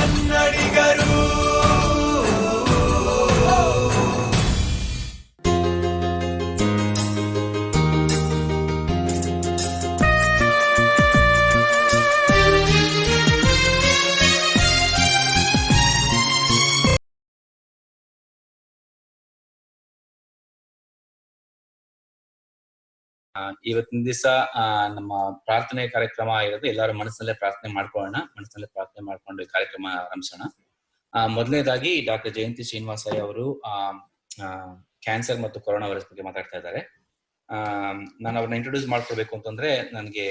ಕನ್ನಡಿಗರು. ಇವತ್ತಿನ ದಿವಸ ನಮ್ಮ ಪ್ರಾರ್ಥನೆ ಕಾರ್ಯಕ್ರಮ ಇರೋದು. ಎಲ್ಲರೂ ಮನಸ್ಸಲ್ಲೇ ಪ್ರಾರ್ಥನೆ ಮಾಡ್ಕೊಂಡು ಈ ಕಾರ್ಯಕ್ರಮ ಆರಂಭಿಸೋಣ. ಮೊದಲನೇದಾಗಿ ಡಾಕ್ಟರ್ ಜಯಂತಿ ಶ್ರೀನಿವಾಸಯ್ಯ ಅವರು ಕ್ಯಾನ್ಸರ್ ಮತ್ತು ಕೊರೋನಾ ವೈರಸ್ ಬಗ್ಗೆ ಮಾತಾಡ್ತಾ ಇದ್ದಾರೆ. ನಾನು ಅವ್ರನ್ನ ಇಂಟ್ರೊಡ್ಯೂಸ್ ಮಾಡ್ಕೊಳ್ಬೇಕು ಅಂತಂದ್ರೆ, ನನಗೆ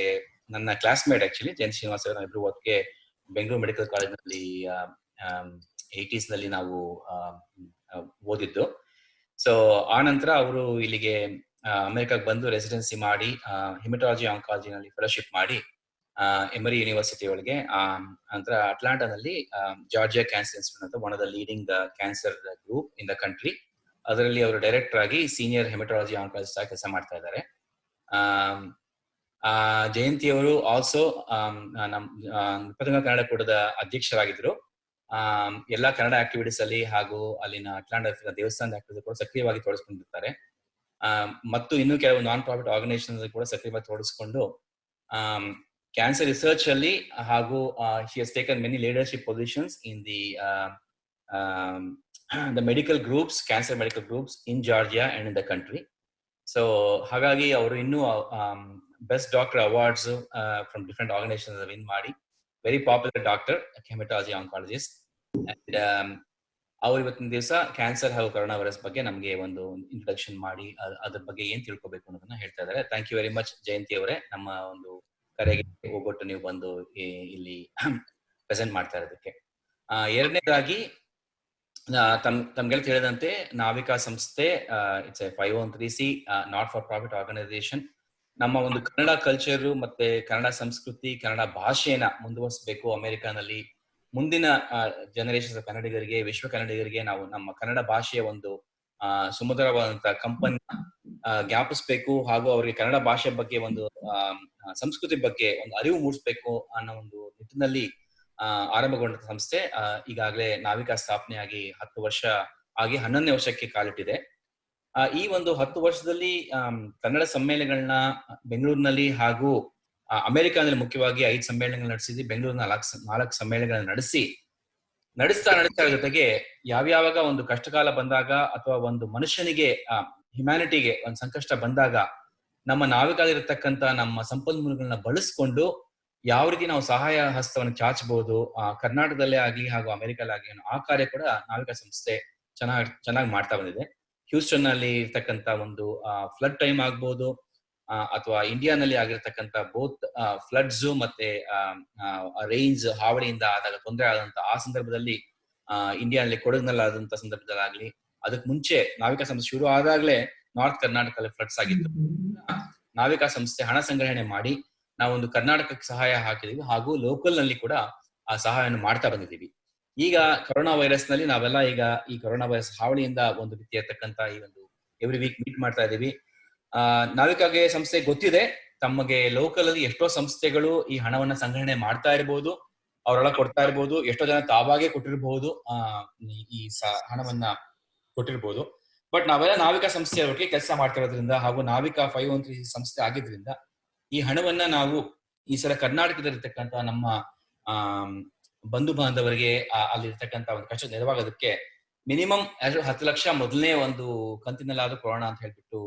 ನನ್ನ ಕ್ಲಾಸ್ಮೇಟ್ ಆಕ್ಚುಲಿ ಜಯಂತಿ ಶ್ರೀನಿವಾಸಯ್ಯ, ನಾವಿಬ್ರು ಒಟ್ಟಿಗೆ ಬೆಂಗಳೂರು ಮೆಡಿಕಲ್ ಕಾಲೇಜ್ನಲ್ಲಿ 80s ನಲ್ಲಿ ನಾವು ಓದಿದ್ದು. ಸೊ ಆ ನಂತರ ಅವರು ಇಲ್ಲಿಗೆ ಅಮೆರಿಕಾಗೆ ಬಂದು ರೆಸಿಡೆನ್ಸಿ ಮಾಡಿ ಹಿಮಟಾಲಜಿ ಆಂಕಾಲಜಿನಲ್ಲಿ ಫೆಲೋಶಿಪ್ ಮಾಡಿ ಎಮರಿ ಯೂನಿವರ್ಸಿಟಿ ಒಳಗೆ ನಂತರ ಅಟ್ಲಾಂಟಾನಲ್ಲಿ ಜಾರ್ಜಿಯಾ ಕ್ಯಾನ್ಸರ್ ಇನ್ಸ್ಟಿಟ್ಯೂಟ್ ಅಂತ one of the leading cancer group in the country, ಅದರಲ್ಲಿ ಅವರು ಡೈರೆಕ್ಟರ್ ಆಗಿ ಸೀನಿಯರ್ ಹೆಮಟಾಲಜಿ ಆಂಕಾಲಜಿಸ್ಟ್ ಆಗಿ ಕೆಲಸ ಮಾಡ್ತಾ ಇದ್ದಾರೆ. ಜಯಂತಿ ಅವರು ಆಲ್ಸೋ ಕನ್ನಡ ಕೂಟದ ಅಧ್ಯಕ್ಷರಾಗಿದ್ರು. ಎಲ್ಲಾ ಕನ್ನಡ ಆಕ್ಟಿವಿಟೀಸ್ ಅಲ್ಲಿ ಹಾಗೂ ಅಲ್ಲಿನ ಅಟ್ಲಾಂಟಾ ದೇವಸ್ಥಾನದ ಆಕ್ಟಿವಿಟೀಸ್ ಕೂಡ ಸಕ್ರಿಯವಾಗಿ ತೊಡಗಿಸ್ಕೊಂಡಿರ್ತಾರೆ. ಮತ್ತು ಇನ್ನು ಕೆಲವು ನಾನ್ ಪ್ರಾಫಿಟ್ ಆರ್ಗನೈಸೇಷನ್ ಕೂಡ ಸಕ್ರಿಯವಾಗಿ ತೊಡಗಿಸ್ಕೊಂಡು ಕ್ಯಾನ್ಸರ್ ರಿಸರ್ಚ್ ಅಲ್ಲಿ ಹಾಗೂ she has taken many leadership positions in the medical groups, cancer medical groups in Georgia and in the country. So ಹಾಗಾಗಿ ಅವರು ಇನ್ನೂ best doctor awards from different organisations win ಮಾಡಿ very popular doctor, haematology oncologist. ಅವ್ರು ಇವತ್ತಿನ ದಿವಸ cancer ಹಾಗೂ corona virus ಬಗ್ಗೆ ನಮಗೆ ಒಂದು ಇಂಟ್ರೊಡಕ್ಷನ್ ಮಾಡಿ ಅದ್ರ ಬಗ್ಗೆ ಏನ್ ತಿಳ್ಕೊಬೇಕು ಅನ್ನೋದನ್ನ ಹೇಳ್ತಾ ಇದ್ದಾರೆ. ಥ್ಯಾಂಕ್ ಯು ವೆರಿ ಮಚ್ ಜಯಂತಿ ಅವರೇ, ನಮ್ಮ ಒಂದು ಕರೆಗೆ ಹೋಗ್ಬಿಟ್ಟು ನೀವು ಬಂದು ಇಲ್ಲಿ ಪ್ರೆಸೆಂಟ್ ಮಾಡ್ತಾ ಇರೋದಕ್ಕೆ. ಎರಡನೇದಾಗಿ ತಮ್ಗೆಲ್ಲ ತಿಳಿದಂತೆ ನಾವಿಕಾ ಸಂಸ್ಥೆ it's a 501(c) not for profit organisation. ನಮ್ಮ ಒಂದು ಕನ್ನಡ ಕಲ್ಚರು ಮತ್ತೆ ಕನ್ನಡ ಸಂಸ್ಕೃತಿ, ಕನ್ನಡ ಭಾಷೆಯನ್ನ ಮುಂದುವರಿಸಬೇಕು. ಅಮೆರಿಕಾನಲ್ಲಿ ಮುಂದಿನ ಜನರೇಷನ್ಸ್ ಕನ್ನಡಿಗರಿಗೆ, ವಿಶ್ವ ಕನ್ನಡಿಗರಿಗೆ ನಾವು ನಮ್ಮ ಕನ್ನಡ ಭಾಷೆಯ ಒಂದು ಸುಮಧುರವಾದಂತಹ ಕಂಪನಿ ಜ್ಞಾಪಿಸ್ಬೇಕು ಹಾಗೂ ಅವರಿಗೆ ಕನ್ನಡ ಭಾಷೆ ಬಗ್ಗೆ ಒಂದು ಸಂಸ್ಕೃತಿ ಬಗ್ಗೆ ಒಂದು ಅರಿವು ಮೂಡಿಸ್ಬೇಕು ಅನ್ನೋ ಒಂದು ನಿಟ್ಟಿನಲ್ಲಿ ಆರಂಭಗೊಂಡ ಸಂಸ್ಥೆ ಈಗಾಗಲೇ ನಾವಿಕಾ ಸ್ಥಾಪನೆಯಾಗಿ 10 ವರ್ಷ ಆಗಿ 11ನೇ ವರ್ಷಕ್ಕೆ ಕಾಲಿಟ್ಟಿದೆ. ಈ ಒಂದು 10 ವರ್ಷದಲ್ಲಿ ಕನ್ನಡ ಸಮ್ಮೇಳನಗಳನ್ನ ಬೆಂಗಳೂರಿನಲ್ಲಿ ಹಾಗೂ ಅಮೆರಿಕಾದಲ್ಲಿ ಮುಖ್ಯವಾಗಿ 5 ಸಮ್ಮೇಳನಗಳು ನಡೆಸಿದ್ವಿ. ಬೆಂಗಳೂರಿನ 4 ಸಮ್ಮೇಳನಗಳನ್ನ ನಡೆಸ್ತಾ ಜೊತೆಗೆ ಯಾವ್ಯಾವಾಗ ಒಂದು ಕಷ್ಟಕಾಲ ಬಂದಾಗ ಅಥವಾ ಒಂದು ಮನುಷ್ಯನಿಗೆ ಹ್ಯುಮ್ಯಾನಿಟಿಗೆ ಒಂದು ಸಂಕಷ್ಟ ಬಂದಾಗ ನಮ್ಮ ನಾವಿಕಲ್ಲಿರತಕ್ಕಂತ ನಮ್ಮ ಸಂಪನ್ಮೂಲಗಳನ್ನ ಬಳಸ್ಕೊಂಡು ಯಾವ ರೀತಿ ನಾವು ಸಹಾಯ ಹಸ್ತವನ್ನು ಚಾಚಬಹುದು, ಕರ್ನಾಟಕದಲ್ಲೇ ಆಗ್ಲಿ ಹಾಗೂ ಅಮೆರಿಕಲ್ಲೇ ಆಗ್ಲಿ ಆ ಕಾರ್ಯ ಕೂಡ ನಾವಿಕಾ ಸಂಸ್ಥೆ ಚೆನ್ನಾಗಿ ಮಾಡ್ತಾ ಬಂದಿದೆ. ಹ್ಯೂಸ್ಟನ್ ನಲ್ಲಿ ಇರ್ತಕ್ಕಂತ ಒಂದು ಫ್ಲಡ್ ಟೈಮ್ ಆಗ್ಬಹುದು ಅಥವಾ ಇಂಡಿಯಾನಲ್ಲಿ ಆಗಿರ್ತಕ್ಕಂಥ ಬೋತ್ ಫ್ಲಡ್ಸ್ ಮತ್ತೆ ರೈನ್ಸ್ ಹಾವಳಿಯಿಂದ ಆದಾಗ ತೊಂದರೆ ಆದಂತ ಆ ಸಂದರ್ಭದಲ್ಲಿ ಇಂಡಿಯಾನಲ್ಲಿ ಕೊಡಗಿನಲ್ಲಿ ಆದಂತ ಸಂದರ್ಭದಲ್ಲಾಗ್ಲಿ, ಅದಕ್ಕೆ ಮುಂಚೆ ನಾವಿಕಾ ಸಂಸ್ಥೆ ಶುರು ಆದಾಗ್ಲೇ ನಾರ್ತ್ ಕರ್ನಾಟಕದಲ್ಲಿ ಫ್ಲಡ್ಸ್ ಆಗಿತ್ತು. ನಾವಿಕಾ ಸಂಸ್ಥೆ ಹಣ ಸಂಗ್ರಹಣೆ ಮಾಡಿ ನಾವೊಂದು ಕರ್ನಾಟಕಕ್ಕೆ ಸಹಾಯ ಹಾಕಿದೀವಿ ಹಾಗೂ ಲೋಕಲ್ ನಲ್ಲಿ ಕೂಡ ಆ ಸಹಾಯವನ್ನು ಮಾಡ್ತಾ ಬಂದಿದ್ದೀವಿ. ಈಗ ಕೊರೋನಾ ವೈರಸ್ ನಲ್ಲಿ ನಾವೆಲ್ಲ ಈಗ ಈ ಕೊರೋನಾ ವೈರಸ್ ಹಾವಳಿಯಿಂದ ಒಂದು ರೀತಿಯಾಗಿರ್ತಕ್ಕಂಥ ಈ ಒಂದು ಎವ್ರಿ ವೀಕ್ ಮೀಟ್ ಮಾಡ್ತಾ ಇದ್ದೀವಿ. ನಾವಿಕಾಗೆ ಸಂಸ್ಥೆ ಗೊತ್ತಿದೆ, ತಮಗೆ ಲೋಕಲ್ ಅಲ್ಲಿ ಎಷ್ಟೋ ಸಂಸ್ಥೆಗಳು ಈ ಹಣವನ್ನ ಸಂಗ್ರಹಣೆ ಮಾಡ್ತಾ ಇರ್ಬೋದು, ಅವರೆಲ್ಲ ಕೊಡ್ತಾ ಇರ್ಬೋದು, ಎಷ್ಟೋ ಜನ ತಾವಾಗೇ ಕೊಟ್ಟಿರ್ಬಹುದು, ಈ ಹಣವನ್ನ ಕೊಟ್ಟಿರ್ಬೋದು. ಬಟ್ ನಾವೆಲ್ಲ ನಾವಿಕಾ ಸಂಸ್ಥೆಯ ಒಟ್ಟಿಗೆ ಕೆಲಸ ಮಾಡ್ತಿರೋದ್ರಿಂದ ಹಾಗೂ ನಾವಿಕಾ 513 ಸಂಸ್ಥೆ ಆಗಿದ್ರಿಂದ ಈ ಹಣವನ್ನ ನಾವು ಈ ಸಲ ಕರ್ನಾಟಕದಲ್ಲಿರ್ತಕ್ಕಂಥ ನಮ್ಮ ಬಂಧು ಬಾಂಧವರಿಗೆ ಅಲ್ಲಿರ್ತಕ್ಕಂಥ ಒಂದು ಕಷ್ಟ ನೆರವಾಗೋದಕ್ಕೆ ಮಿನಿಮಮ್ 10 ಲಕ್ಷ ಮೊದಲನೇ ಒಂದು ಕಂತಿನಲ್ಲಾದ್ರೂ ಕೊಡೋಣ ಅಂತ ಹೇಳ್ಬಿಟ್ಟು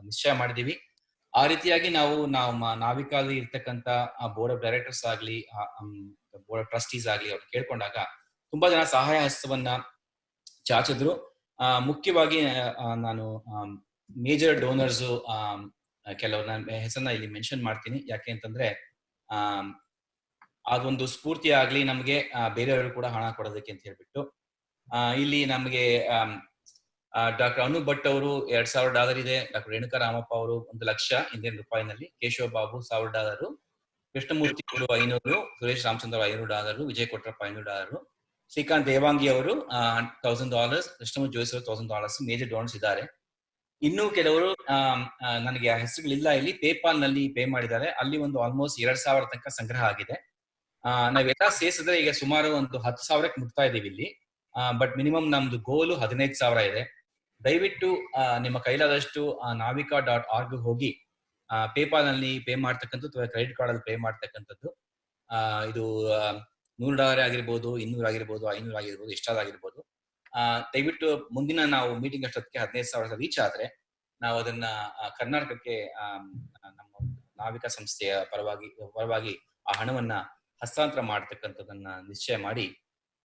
ನಿಶ್ಚಯ ಮಾಡಿದೀವಿ. ಆ ರೀತಿಯಾಗಿ ನಾವು ನಾವಿಕಾಲಿ ಇರ್ತಕ್ಕಂಥ ಬೋರ್ಡ್ ಆಫ್ ಡೈರೆಕ್ಟರ್ಸ್ ಆಗ್ಲಿ, ಬೋರ್ಡ್ ಆಫ್ ಟ್ರಸ್ಟೀಸ್ ಆಗ್ಲಿ ಅವ್ರು ಕೇಳ್ಕೊಂಡಾಗ ತುಂಬಾ ಜನ ಸಹಾಯ ಹಸ್ತವನ್ನ ಚಾಚಿದ್ರು. ಮುಖ್ಯವಾಗಿ ನಾನು ಮೇಜರ್ ಡೋನರ್ಸ್ ಕೆಲವ್ರ ಹೆಸರನ್ನ ಇಲ್ಲಿ ಮೆನ್ಷನ್ ಮಾಡ್ತೀನಿ. ಯಾಕೆ ಅಂತಂದ್ರೆ ಅದೊಂದು ಸ್ಫೂರ್ತಿ ಆಗ್ಲಿ ನಮ್ಗೆ ಬೇರೆಯವರು ಕೂಡ ಹಣ ಕೊಡೋದಕ್ಕೆ ಅಂತ ಹೇಳ್ಬಿಟ್ಟು ಇಲ್ಲಿ ನಮ್ಗೆ ಡಾಕ್ಟರ್ ಅನು ಭಟ್ ಅವರು $2,000 ಇದೆ, ಡಾಕ್ಟರ್ ರೇಣುಕಾ ರಾಮಪ್ಪ ಅವರು 1 ಲಕ್ಷ ಇಂಡಿಯನ್ ರೂಪಾಯಿನಲ್ಲಿ, ಕೇಶವ ಬಾಬು $1,000, ಕೃಷ್ಣಮೂರ್ತಿ ಅವರು 500, ಸುರೇಶ್ ರಾಮಚಂದ್ರ $500, ವಿಜಯ್ ಕೊಟ್ರಪ್ಪ $500, ಶ್ರೀಕಾಂತ್ ದೇವಾಂಗಿ ಅವರು $1,000, ಕೃಷ್ಣಮೂರ್ತಿ ಜೋಯಿಸ್ ಅವರು $1,000 ಮೇಜರ್ ಡೋನರ್ಸ್ ಇದ್ದಾರೆ. ಇನ್ನೂ ಕೆಲವರು ನನಗೆ ಹೆಸರುಗಳಿಲ್ಲ ಇಲ್ಲಿ, ಪೇಪಾಲ್ ನಲ್ಲಿ ಪೇ ಮಾಡಿದ್ದಾರೆ. ಅಲ್ಲಿ ಒಂದು ಆಲ್ಮೋಸ್ಟ್ 2,000 ತನಕ ಸಂಗ್ರಹ ಆಗಿದೆ. ನಾವೆಲ್ಲ ಸೇರಿಸಿದ್ರೆ ಈಗ ಸುಮಾರು ಒಂದು 10,000ಕ್ಕೆ ಮುಟ್ತಾ ಇದೀವಿ ಇಲ್ಲಿ. ಬಟ್ ಮಿನಿಮಮ್ ನಮ್ದು ಗೋಲು 15,000 ಇದೆ. ದಯವಿಟ್ಟು ನಿಮ್ಮ ಕೈಲಾದಷ್ಟು navika.org ಹೋಗಿ ಪೇಪಾಲ್ ನಲ್ಲಿ ಪೇ ಮಾಡ್ತಕ್ಕಂಥದ್ದು ಅಥವಾ ಕ್ರೆಡಿಟ್ ಕಾರ್ಡ್ ಅಲ್ಲಿ ಪೇ ಮಾಡ್ತಕ್ಕಂಥದ್ದು. ಇದು $100 ಆಗಿರ್ಬೋದು, 200 ಆಗಿರ್ಬೋದು, 500 ಆಗಿರ್ಬೋದು, ಎಷ್ಟಾಗಿರ್ಬೋದು. ದಯವಿಟ್ಟು ಮುಂದಿನ ನಾವು ಮೀಟಿಂಗ್ ಅಷ್ಟೊತ್ತಿಗೆ 15,000 ರೀಚ್ ಆದ್ರೆ ನಾವು ಅದನ್ನ ಕರ್ನಾಟಕಕ್ಕೆ ನಮ್ಮ ನಾವಿಕಾ ಸಂಸ್ಥೆಯ ಪರವಾಗಿ ಆ ಹಣವನ್ನ ಹಸ್ತಾಂತರ ಮಾಡತಕ್ಕಂಥದನ್ನ ನಿಶ್ಚಯ ಮಾಡಿ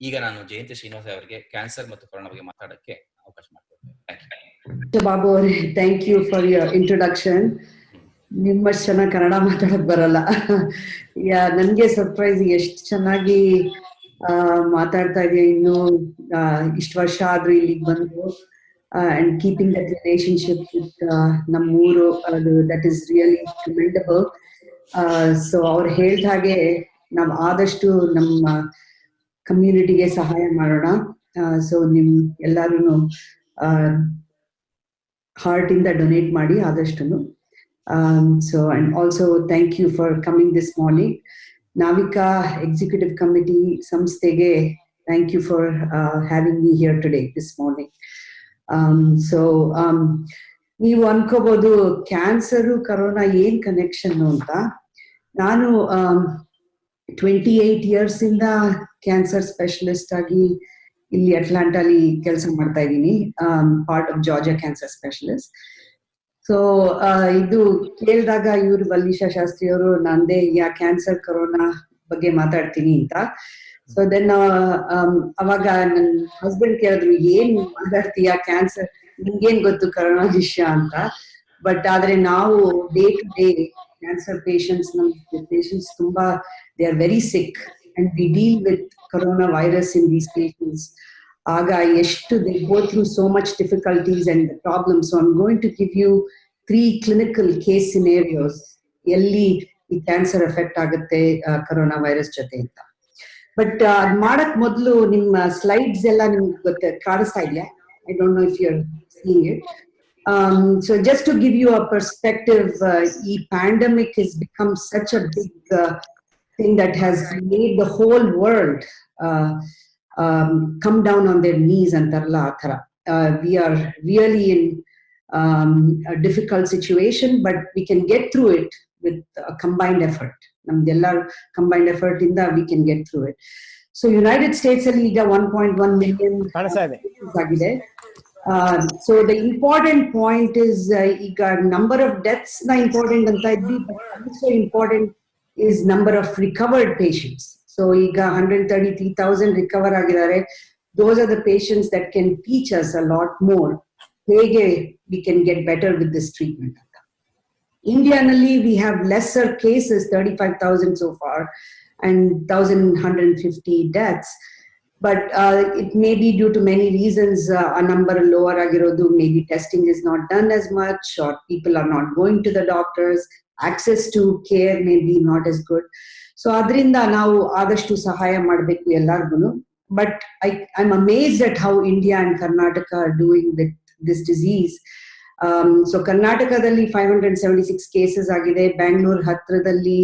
ಈಗ ನಾನು ಜಯಂತಿ ಶ್ರೀನಿವಾಸ ಅವರಿಗೆ ಕ್ಯಾನ್ಸರ್ ಮತ್ತು ಕೊರೋನಾ ಬಗ್ಗೆ ಮಾತಾಡಕ್ಕೆ ಅವಕಾಶ ಮಾಡ್ತೇನೆ. ಬಾಬು ಅವರೇ, thank you for your introduction. ನಿಮ್ಮಷ್ಟು ಚೆನ್ನಾಗಿ ಕನ್ನಡ ಮಾತಾಡಕ್ ಬರಲ್ಲ. ನನ್ಗೆ ಸರ್ಪ್ರೈಸ್, ಎಷ್ಟು ಚೆನ್ನಾಗಿ ಮಾತಾಡ್ತಾ ಇದೆಯಾ. ಇನ್ನು ಇಷ್ಟು ವರ್ಷ ಆದ್ರೂ ಇಲ್ಲಿಗೆ ಬಂದು and keeping that relationship with ನಮ್ಮೂರು, ಅದು that is really commendable. So ಅವ್ರು ಹೇಳ್ದ ಹಾಗೆ ನಾವು ಆದಷ್ಟು ನಮ್ಮ ಕಮ್ಯುನಿಟಿಗೆ ಸಹಾಯ ಮಾಡೋಣ. ಸೊ ನಿಮ್ ಎಲ್ಲಾರು ಹಾರ್ಟ್ ಇಂದ ಡೊನೇಟ್ ಮಾಡಿ ಆದಷ್ಟು. So and also thank you for coming this morning. Navika Executive Committee Samsthege, thank you for having me here today this morning. ನೀವು ಅನ್ಕೋಬಹುದು ಕ್ಯಾನ್ಸರು ಕರೋನಾ ಏನ್ ಕನೆಕ್ಷನ್ ಅಂತ. ನಾನು 28 years ಇಂದ ಕ್ಯಾನ್ಸರ್ ಸ್ಪೆಷಲಿಸ್ಟ್ ಆಗಿ ಇಲ್ಲಿ ಅಟ್ಲಾಂಟಾಲಿ ಕೆಲಸ ಮಾಡ್ತಾ ಇದ್ದೀನಿ, part of Georgia cancer specialist. So ಇದು ಕೇಳಿದಾಗ ಇವರು ವಲ್ಲಿಶಾ ಶಾಸ್ತ್ರಿ ಅವರು ನಂದೇ ಕ್ಯಾನ್ಸರ್ ಕೊರೋನಾ ಬಗ್ಗೆ ಮಾತಾಡ್ತೀನಿ ಅಂತ. ಸೊ ದೆನ್ ಅವಾಗ ನನ್ ಹಸ್ಬೆಂಡ್ ಕೇಳಿದ್ರು, ಏನ್ ಮಾತಾಡ್ತೀಯಾ ಕ್ಯಾನ್ಸರ್, ನಿಮ್ಗೇನ್ ಗೊತ್ತು ಕರೋನಾ ವಿಷಯ ಅಂತ. ಬಟ್ ಆದ್ರೆ ನಾವು day to day cancer patients, ನಮ್ ಪೇಷಂಟ್ಸ್ ತುಂಬಾ they are very sick and we deal with corona virus in these patients. ಆಗ ಎಷ್ಟು they go through so much difficulties and problems. So I am going to give you 3 clinical case scenarios ಎಲ್ಲಿ ಈ cancer effect ಆಗುತ್ತೆ corona virus ಜೊತೆ ಅಂತ. But ಅದ್ ಮಾಡಕ್ ಮೊದಲು ನಿಮ್ಮ ಸ್ಲೈಡ್ಸ್ ಎಲ್ಲ ನಿಮ್ಗೆ ಕಾಣಿಸ್ತಾ ಇದೆಯಾ? I don't know if you are seeing it. So just to give you a perspective, ಈ pandemic has become such a big thing that has made the whole world come down on their knees ಅಂತಾರಲ್ಲ ಆ ಥರ. We are really in a difficult situation, but we can get through it with a combined effort. Namdella combined effort inda we can get through it. So United States alli iga 1.1 million agide. So the important point is iga number of deaths na important anta iddi, but also important is number of recovered patients. So iga 133,000 recover agidare. Those are the patients that can teach us a lot more ಹೇಗೆ we can get better with this treatment. India nalli we have lesser cases, 35,000 so far, and 1,150 deaths. But it may be due to many reasons. A number lower agirodu, maybe testing is not done as much, or people are not going to the doctors. Access to care may be not as good. So adrinda ನಾವು ಆದಷ್ಟು ಸಹಾಯ ಮಾಡಬೇಕು ಎಲ್ಲರಿಗೂ. But I'm amazed at how India and Karnataka are doing with this disease. So Karnatakadalli 576 cases agide, Bangalore Hatradalli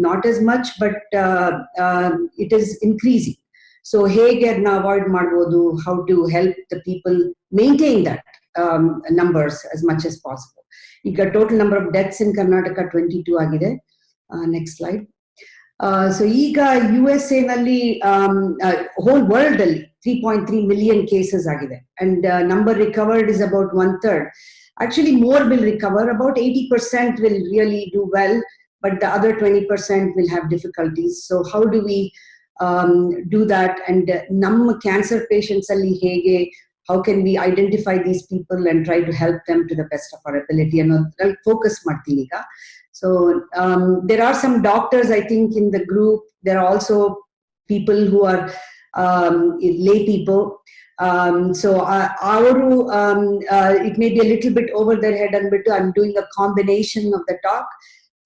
not as much, but it is increasing. So hege adna avoid ಮಾಡಬಹುದು, how to help the people maintain that numbers as much as possible. Iga total number of deaths in Karnataka 22 agide. Next slide. So ಈಗ USA ನಲ್ಲಿ whole world ಅಲ್ಲಿ 3.3 million cases ಆಗಿದೆ, and number recovered is about 1/3. Actually more will recover, about 80% will really do well, but the other 20% will have difficulties. So how do we do that? And ನಮ್ಮ cancer patients ಅಲ್ಲಿ ಹೇಗೆ, how can we identify these people and try to help them to the best of our ability ಅನ್ನೋದ್ರಲ್ಲಿ focus ಮಾಡ್ತೀನಿ ಈಗ. So there are some doctors, I think, in the group. There are also people who are lay people. So it may be a little bit over their head, and I'm doing a combination of the talk.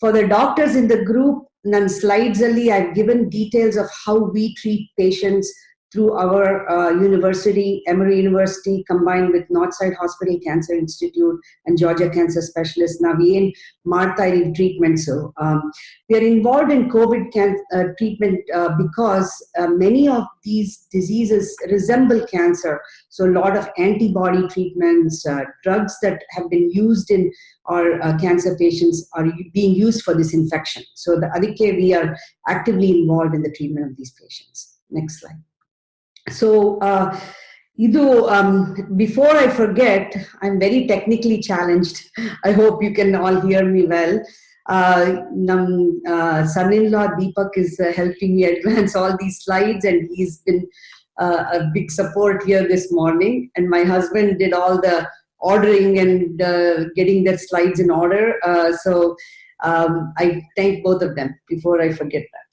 For the doctors in the group, nan slides alli I've given details of how we treat patients through our university, Emory University, combined with Northside Hospital Cancer Institute and Georgia Cancer Specialists, Naveen Martha treatment. So we are involved in COVID treatment because many of these diseases resemble cancer. So a lot of antibody treatments, drugs that have been used in our cancer patients are being used for this infection. So adike we are actively involved in the treatment of these patients. Next slide. So, before I forget, I'm very technically challenged. I hope you can all hear me well. Son-in-law Deepak is helping me advance all these slides, and he's been a big support here this morning. And my husband did all the ordering and getting the slides in order. So I thank both of them before I forget that.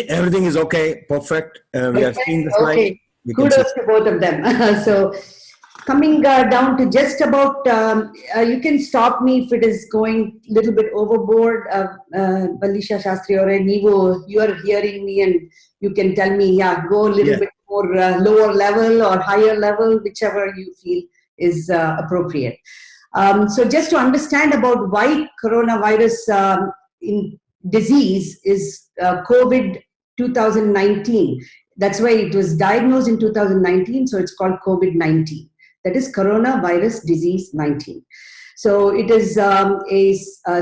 Everything is okay, perfect. We are seeing the slide. Okay, kudos to both of them. So coming down to just about, you can stop me if it is going a little bit overboard. Balisha Shastri Ore, you are hearing me and you can tell me, yeah, go a little bit more lower level or higher level, whichever you feel is appropriate. So just to understand about why coronavirus in disease is COVID 2019. That's why it was diagnosed in 2019, so it's called COVID-19. That is coronavirus disease 19. So it is a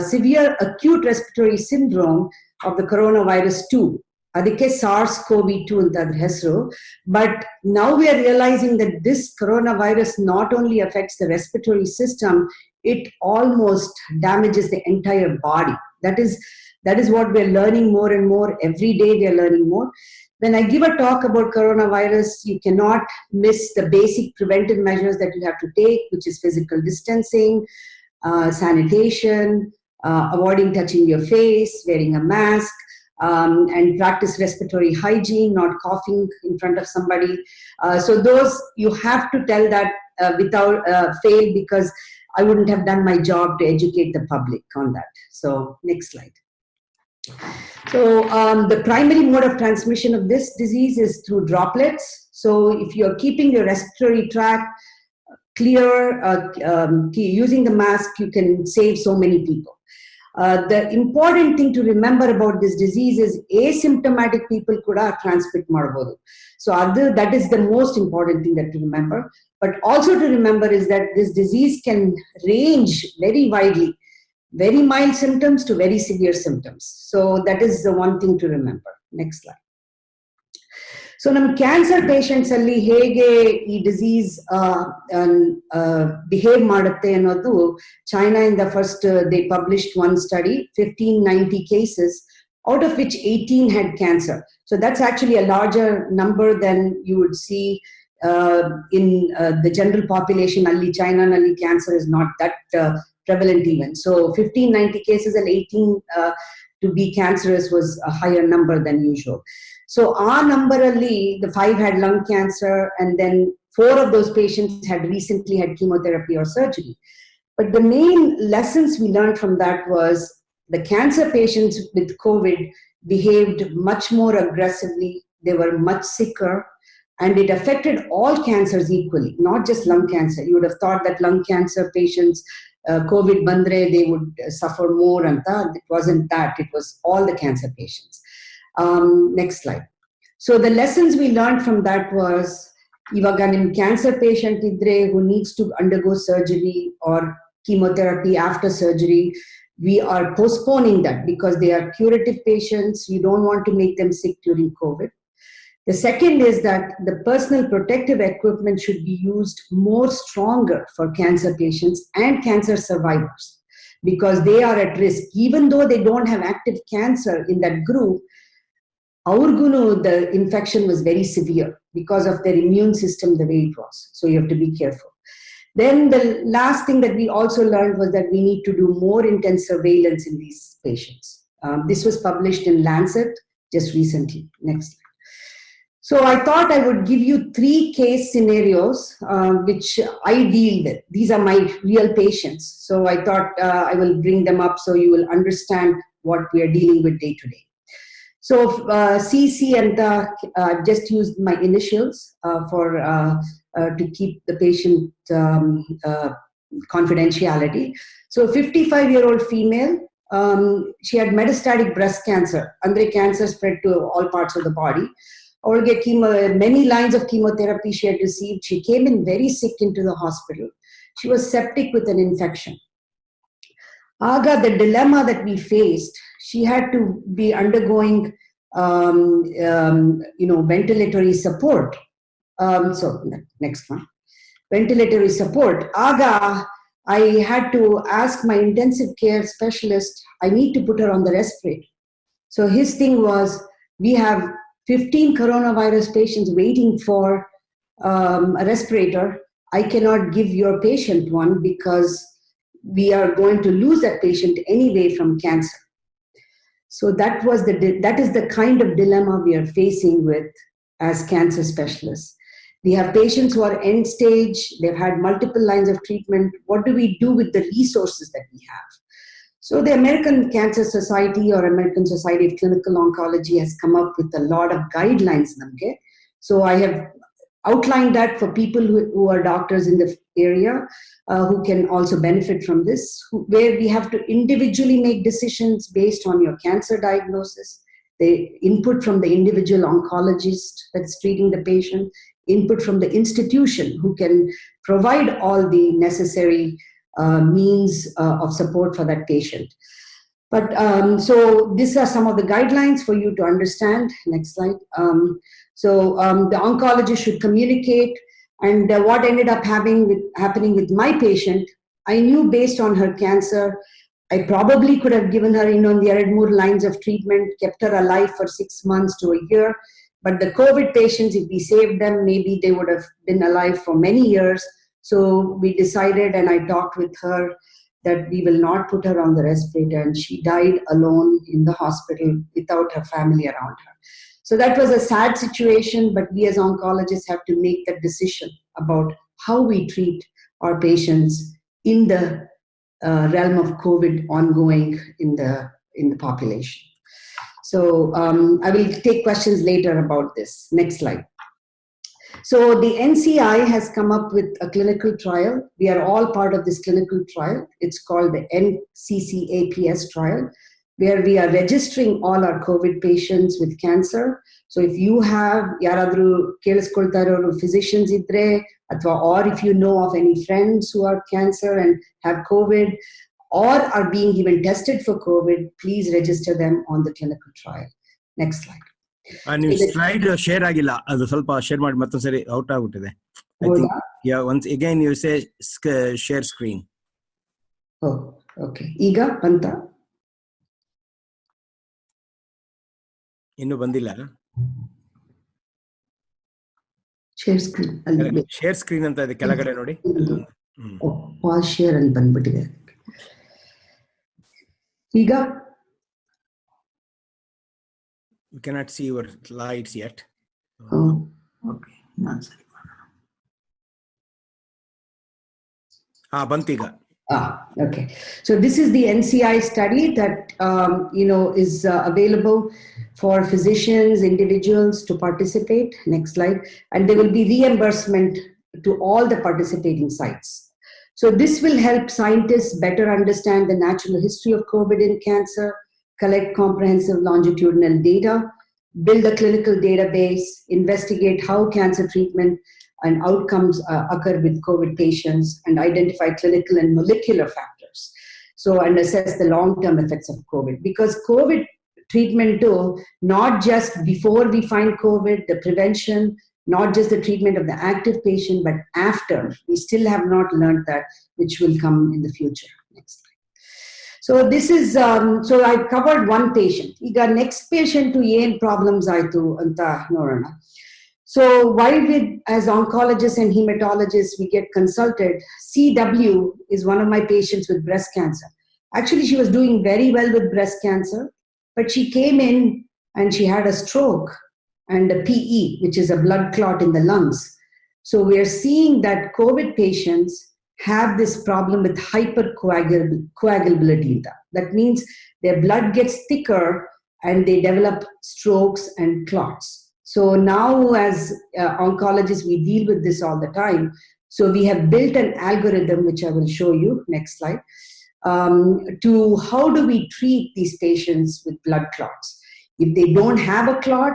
severe acute respiratory syndrome of the coronavirus 2. Adike SARS-CoV-2 antadr hesru. But now we are realizing that this coronavirus not only affects the respiratory system, it almost damages the entire body. That is what we're learning more and more. Every day we are learning more. When I give a talk about coronavirus, you cannot miss the basic preventive measures that you have to take, which is physical distancing, sanitation, avoiding touching your face, wearing a mask, and practice respiratory hygiene, not coughing in front of somebody. So those, you have to tell that without fail, because I wouldn't have done my job to educate the public on that. So next slide. So the primary mode of transmission of this disease is through droplets. So if you're keeping your respiratory tract clear, using the mask, you can save so many people. The important thing to remember about this disease is asymptomatic people kuda transmit madabodu. So that is the most important thing that to remember. But also to remember is that this disease can range very widely. Very mild symptoms to very severe symptoms. So that is the one thing to remember. Next slide. So nam cancer patients alli hege ee disease behave madutte annodu, China in the first they published one study, 1590 cases, out of which 18 had cancer. So that's actually a larger number than you would see in the general population. Alli China alli cancer is not that prevalent even. So 1590 cases and 18 to be cancerous was a higher number than usual. So our number only, the 5 had lung cancer, and then 4 of those patients had recently had chemotherapy or surgery. But the main lessons we learned from that was the cancer patients with COVID behaved much more aggressively. They were much sicker, and it affected all cancers equally, not just lung cancer. You would have thought that lung cancer patients COVID bandre, they would suffer more, and it wasn't that. It was all the cancer patients. Next slide. So the lessons we learned from that was, ivaga nim cancer patient idre who needs to undergo surgery or chemotherapy after surgery, we are postponing that because they are curative patients. You don't want to make them sick during COVID. The second is that the personal protective equipment should be used more stronger for cancer patients and cancer survivors, because they are at risk. Even though they don't have active cancer in that group, the infection was very severe because of their immune system the way it was. So you have to be careful. Then the last thing that we also learned was that we need to do more intense surveillance in these patients. This was published in Lancet just recently. Next slide. So I thought I would give you 3 case scenarios which I deal with. These are my real patients. So I thought I will bring them up so you will understand what we are dealing with day to day. So CC and I've just used my initials to keep the patient confidentiality. So 55-year-old female, she had metastatic breast cancer. Andre cancer spread to all parts of the body. Many lines of chemotherapy she had received. She came in very sick into the hospital. She was septic with an infection. Aga, the dilemma that we faced, she had to be undergoing ventilatory support. So next one. Ventilatory support. Aga, I had to ask my intensive care specialist, I need to put her on the respirator. So his thing was, we have 15 coronavirus patients waiting for a respirator. I cannot give your patient one because we are going to lose that patient anyway from cancer. So that is the kind of dilemma we are facing with as cancer specialists. We have patients who are end stage, they've had multiple lines of treatment. What do we do with the resources that we have? So the American Cancer Society or American Society of Clinical Oncology has come up with a lot of guidelines. So I have outlined that for people who are doctors in the area who can also benefit from this, where we have to individually make decisions based on your cancer diagnosis, the input from the individual oncologist that's treating the patient, input from the institution who can provide all the necessary means of support for that patient. But so these are some of the guidelines for you to understand. Next slide. The oncologist should communicate, and what ended up happening with my patient, I knew based on her cancer, I probably could have given her more lines of treatment, kept her alive for 6 months to a year. But the COVID patients, if we saved them, maybe they would have been alive for many years. So we decided, and I talked with her, that we will not put her on the respirator, and she died alone in the hospital without her family around her. So that was a sad situation, but we as oncologists have to make that decision about how we treat our patients in the realm of COVID ongoing in the population. So I will take questions later about this. Next slide. So the NCI has come up with a clinical trial. We are all part of this clinical trial. It's called the NCCAPS trial, where we are registering all our COVID patients with cancer. So if you have yaradru keliskolta iroru physicians idre, or if you know of any friends who are cancer and have COVID, or are being even tested for COVID, please register them on the clinical trial. Next slide. ನೀವು slide share ಆಗಿಲ್ಲ, ಅದು ಸ್ವಲ್ಪ share ಮಾಡಿ ಮತ್ತೊಂದ್ಸರಿ out ಆಗ್ಬಿಟ್ಟಿದೆ. I think, yeah, once again you say share screen. Oh, okay. ಈಗ ಬಂತ? ಇನ್ನು ಬಂದಿಲ್ಲ. ಶೇರ್ ಸ್ಕ್ರೀನ್ ಅಲ್ಲಿ ಶೇರ್ ಸ್ಕ್ರೀನ್ ಅಂತ ಇದೆ ಕೆಳಗಡೆ ನೋಡಿ. ಪಾಸ್ ಶೇರ್ ಅಲ್ಲಿ ಬಂದ್ಬಿಟ್ಟಿದೆ. ಈಗ you cannot see your slides yet. Oh, okay. Bantiga. Okay. So this is the NCI study that is available for physicians, individuals to participate. Next slide. And there will be reimbursement to all the participating sites. So this will help scientists better understand the natural history of COVID in cancer, collect comprehensive longitudinal data, build a clinical database, investigate how cancer treatment and outcomes occur with COVID patients, and identify clinical and molecular factors. So, and assess the long-term effects of COVID. Because COVID treatment too, not just before we find COVID, the prevention, not just the treatment of the active patient, but after. We still have not learned that, which will come in the future. Next slide. So this is, so I covered one patient. ಈಗ next patient to ಏನ್ problems ಆಯ್ತು ಅಂತ ನೋಡೋಣ. So while as oncologists and hematologists, we get consulted, CW is one of my patients with breast cancer. Actually, she was doing very well with breast cancer, but she came in and she had a stroke and a PE, which is a blood clot in the lungs. So we are seeing that COVID patients have this problem with hypercoagulability. That means their blood gets thicker and they develop strokes and clots. So now as oncologists, we deal with this all the time. So we have built an algorithm, which I will show you, next slide, to how do we treat these patients with blood clots. If they don't have a clot,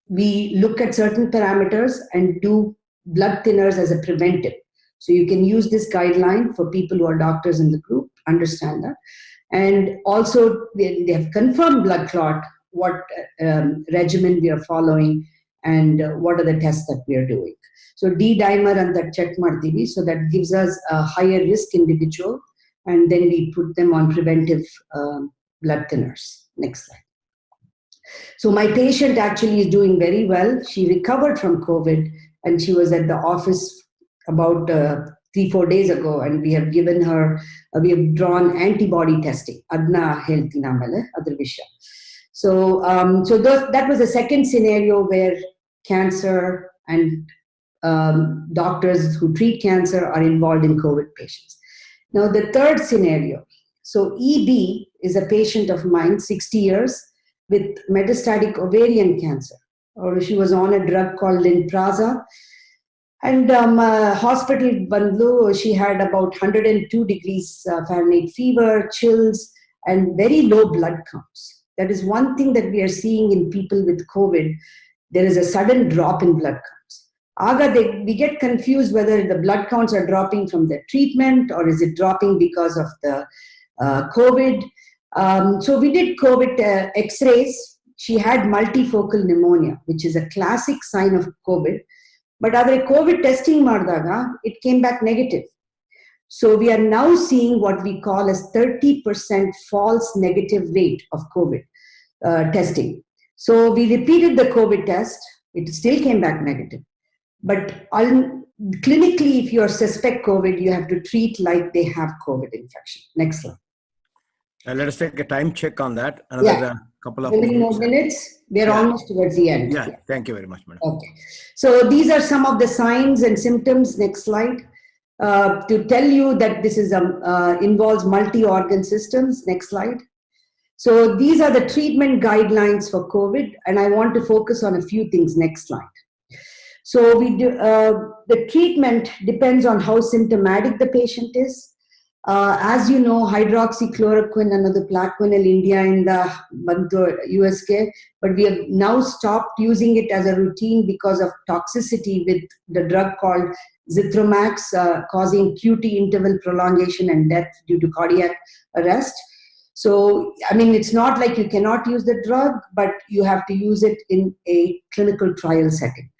we look at certain parameters and do blood thinners as a preventive. So you can use this guideline for people who are doctors in the group, understand that. And also they have confirmed blood clot, what regimen we are following, and what are the tests that we are doing. So D-dimer and that check martivi, so that gives us a higher risk individual, and then we put them on preventive blood thinners. Next slide. So my patient actually is doing very well. She recovered from COVID, and she was at the office about 3-4 days ago, and we have given her, we have drawn antibody testing. Adna heltina mele adar vishya. So, that was the second scenario where cancer and doctors who treat cancer are involved in COVID patients. Now, the third scenario. So, EB is a patient of mine, 60 years, with metastatic ovarian cancer. Or she was on a drug called Lynparza. And hospital bandlu, she had about 102 degrees Fahrenheit fever, chills, and very low blood counts. That is one thing that we are seeing in people with COVID. There is a sudden drop in blood counts. We get confused whether the blood counts are dropping from the treatment or is it dropping because of the COVID. So we did COVID x-rays. She had multifocal pneumonia, which is a classic sign of COVID. But other COVID testing mardaga, it came back negative. So we are now seeing what we call as 30% false negative rate of COVID testing. So we repeated the COVID test. It still came back negative. But clinically, if you suspect COVID, you have to treat like they have COVID infection. Next slide. Let us take a time check on that. Another couple of minutes. We are almost towards the end. Yeah. Thank you very much, madam. Okay. So these are some of the signs and symptoms. Next slide. To tell you that this is involves multi-organ systems. Next slide. So these are the treatment guidelines for COVID, and I want to focus on a few things. Next slide. So we do, the treatment depends on how symptomatic the patient is. As you know, hydroxychloroquine, another Plaquenil India in the USK, but we have now stopped using it as a routine because of toxicity with the drug called Zithromax, causing QT interval prolongation and death due to cardiac arrest. So, I mean, it's not like you cannot use the drug, but you have to use it in a clinical trial setting.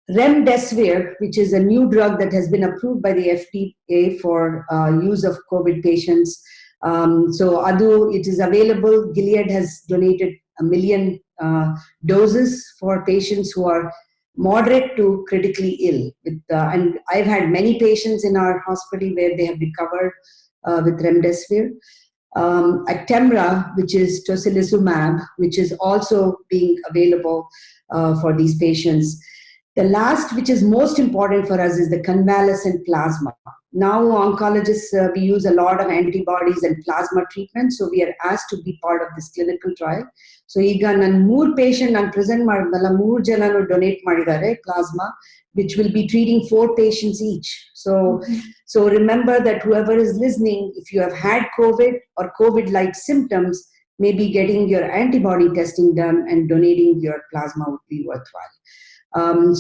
Remdesivir, which is a new drug that has been approved by the FDA for use of COVID patients. So it is available. Gilead has donated 1 million doses for patients who are moderate to critically ill. And I've had many patients in our hospital where they have recovered with remdesivir. Actemra, which is tocilizumab, which is also being available for these patients. The last, which is most important for us, is the convalescent plasma. Now, oncologists, we use a lot of antibodies and plasma treatment, so we are asked to be part of this clinical trial. So, ಈಗ ನಾನು 3 patient ನಾನು present ಮಾಡಿದ್ನಲ್ಲ 3 ಜನನು donate ಮಾಡಿದ್ದಾರೆ plasma, which will be treating 4 patients each. So remember that whoever is listening, if you have had COVID or COVID-like symptoms, maybe getting your antibody testing done and donating your plasma would be worthwhile.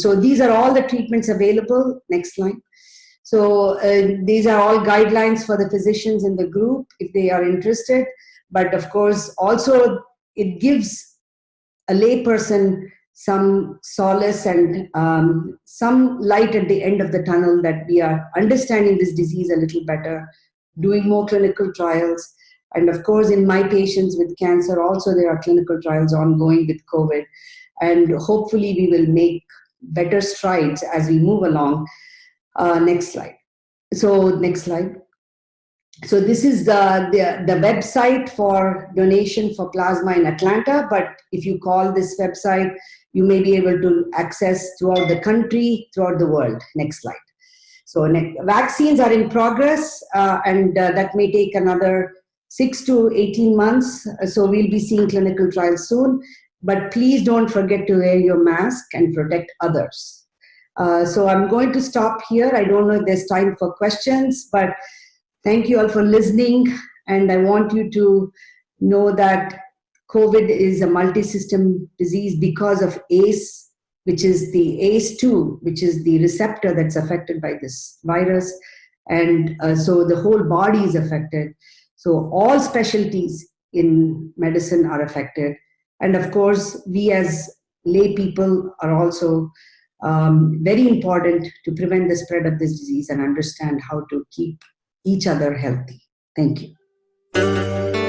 So these are all the treatments available. Next slide. So these are all guidelines for the physicians in the group if they are interested. But of course, also it gives a layperson some solace and some light at the end of the tunnel that we are understanding this disease a little better, doing more clinical trials. And of course, in my patients with cancer, also there are clinical trials ongoing with COVID. And hopefully we will make better strides as we move along. Next slide. So next slide. So this is the website for donation for plasma in Atlanta, but if you call this website, you may be able to access throughout the country, throughout the world. Next slide. So vaccines are in progress, and that may take another 6 to 18 months. So we'll be seeing clinical trials soon. But please don't forget to wear your mask and protect others. So I'm going to stop here. I don't know if there's time for questions, but thank you all for listening. And I want you to know that COVID is a multi-system disease because of ACE, which is the ACE2, which is the receptor that's affected by this virus. And so the whole body is affected. So all specialties in medicine are affected. And of course, we as lay people are also very important to prevent the spread of this disease and understand how to keep each other healthy. Thank you.